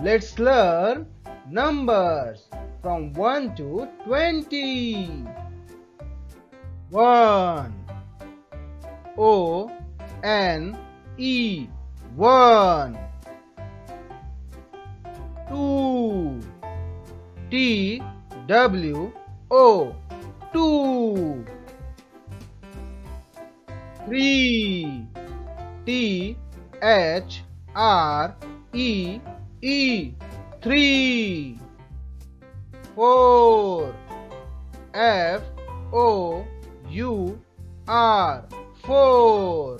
Let's learn numbers from 1 to 20. 1. O-N-E, 1. 2. T-W-O, 2. 3. T-H-R-E-E, 3. 4. F-O-U-R, 4.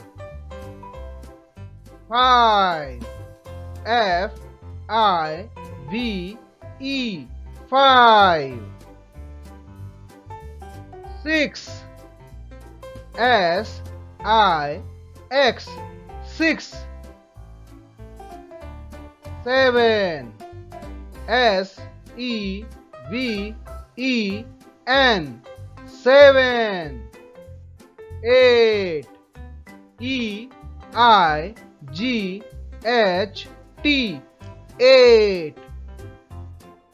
5. F-I-V-E, 5. 6. S-I-X, 6. 7. S-E-V-E-N, 7. 8. E-I-G-H-T, 8.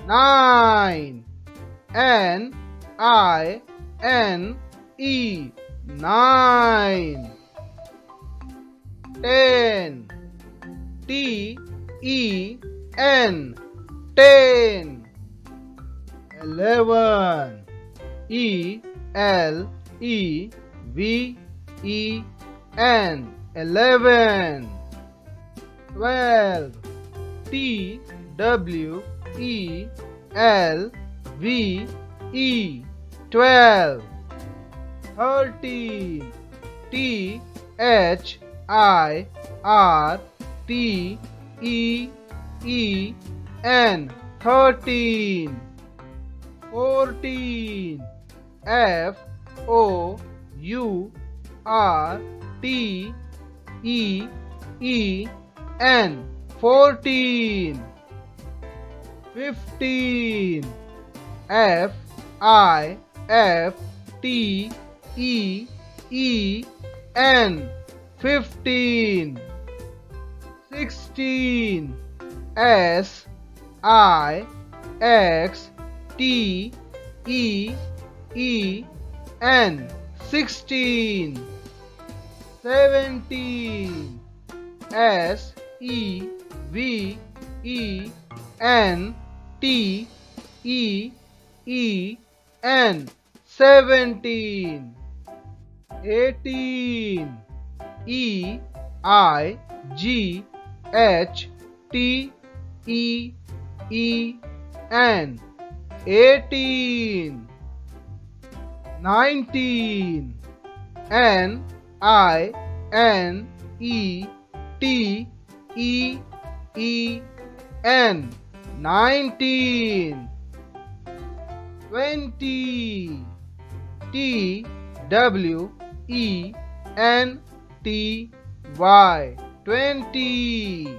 9. N-I-N-E, 9. 10. T-E-N, 10. 11. E-L-E-V-E-N, 11. 12. T-W-E-L-V-E, 12. 13. T-H-I-R-T-E-E-N, 13. 14. F-O-U-R-T-E-E-N, 14. 15. F-I-F-T-E-E-N, 15. 16. S-I-X-T-E-E-N, 16. 17. S-E-V-E-N-T-E-E-N, 17. 18. E-I-G-H-T-E-E-N, 18. 19. N-I-N-E-T-E-E-N, 19. 20. T-W-E-N-T-Y, 20.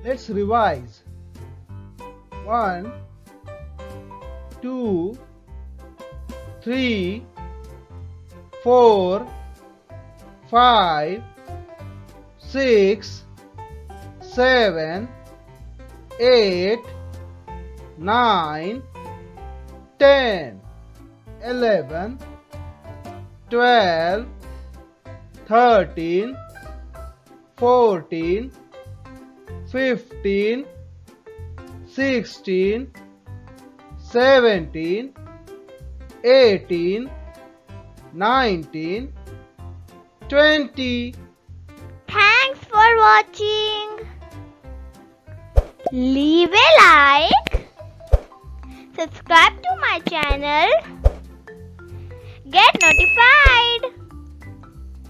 Let's revise. 1, 2, 3, 4, 5, 6, 7, 8, 9, 10, 11, 12, 13, 14, 15, 16, 17, 18, 19, 20. Thanks for watching. Leave a like, subscribe to my channel, get notified.